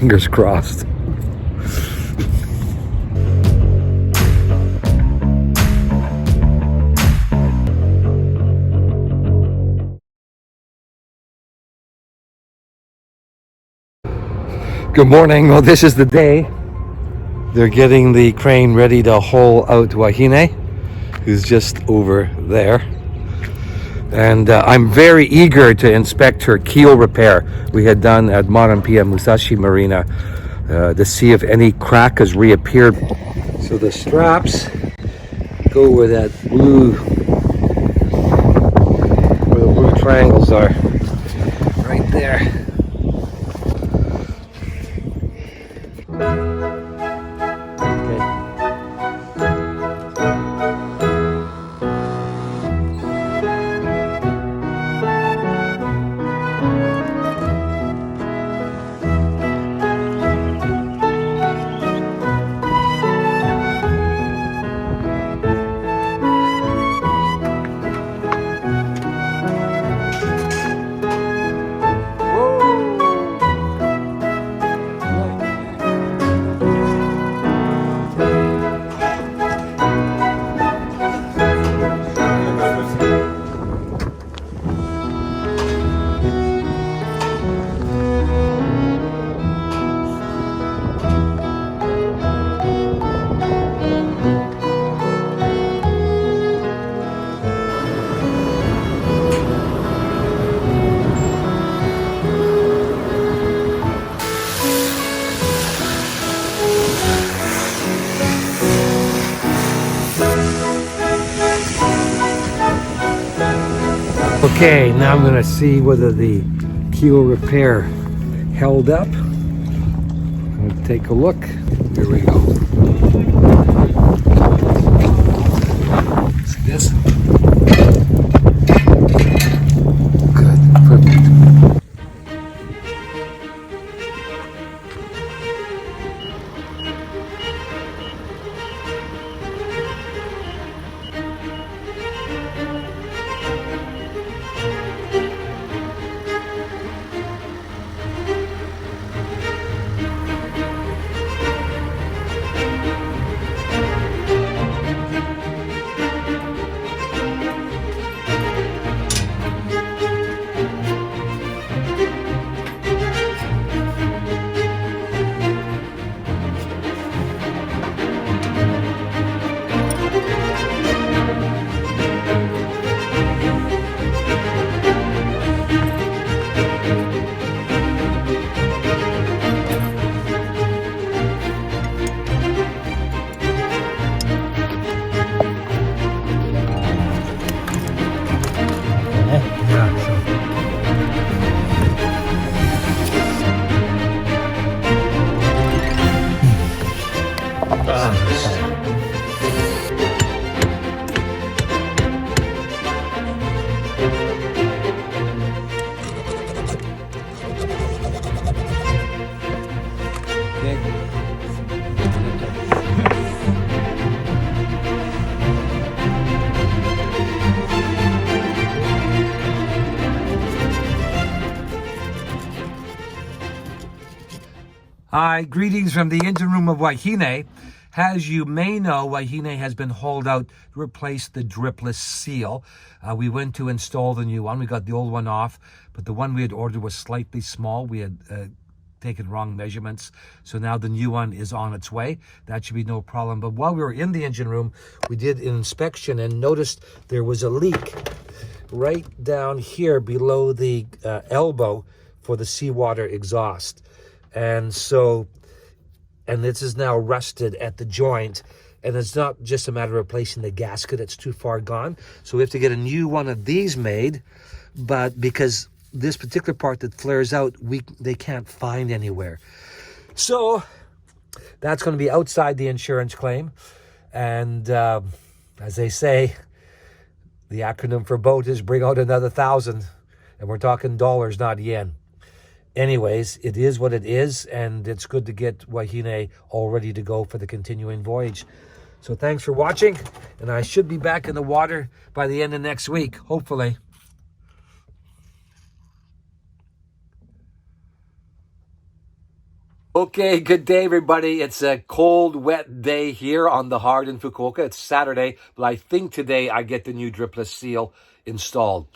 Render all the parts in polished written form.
Fingers crossed. Good morning. Well, this is the day. They're getting the crane ready to haul out Wahine, who's just over there. And I'm very eager to inspect her keel repair we had done at Marampi Musashi Marina to see if any crack has reappeared. So the straps go where that blue, where the blue triangles are, right there. Okay, now I'm going to see whether the keel repair held up. I'm going to take a look. Here we go. See this? Good, perfect. Hi, greetings from the engine room of Wahine. As you may know, Wahine has been hauled out to replace the dripless seal. We went to install the new one. We got the old one off, but the one we had ordered was slightly small. We had taken wrong measurements, so now the new one is on its way. That should be no problem. But while we were in the engine room, we did an inspection and noticed there was a leak right down here below the elbow for the seawater exhaust. And so, and this is now rusted at the joint, and it's not just a matter of replacing the gasket, it's too far gone. So we have to get a new one of these made, but because this particular part that flares out, they can't find anywhere. So that's going to be outside the insurance claim. And as they say, the acronym for boat is bring out another 1,000, and we're talking dollars, not yen. Anyways, it is what it is, and it's good to get Wahine all ready to go for the continuing voyage. So thanks for watching, and I should be back in the water by the end of next week, hopefully. Okay, good day, everybody. It's a cold, wet day here on the Hard in Fukuoka. It's Saturday, but I think today I get the new dripless seal installed.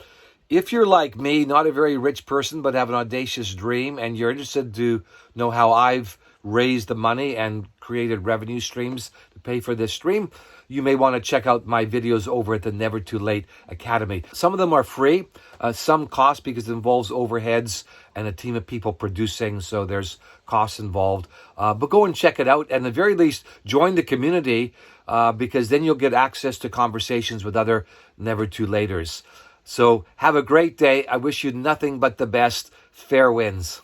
If you're like me, not a very rich person, but have an audacious dream, and you're interested to know how I've raised the money and created revenue streams to pay for this stream, you may want to check out my videos over at the Never Too Late Academy. Some of them are free, some cost because it involves overheads and a team of people producing, so there's costs involved. But go and check it out, and at the very least, join the community because then you'll get access to conversations with other Never Too Laters. So have a great day. I wish you nothing but the best. Fair winds.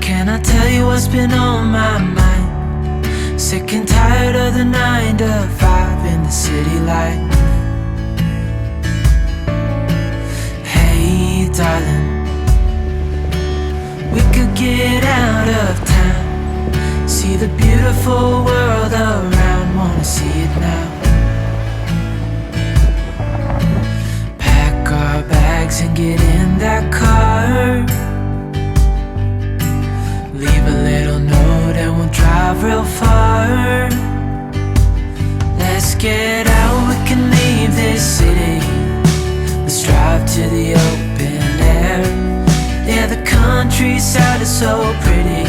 Can I tell you what's been on my mind? Sick and tired of the 9 to 5 in the city life. Hey darling, we could get out of town, see the beautiful world around, wanna see it now. Pack our bags and get in that car, leave a little note and we'll drive real far. Let's get out, we can leave this city. Let's drive to the open air. Yeah, the countryside is so pretty.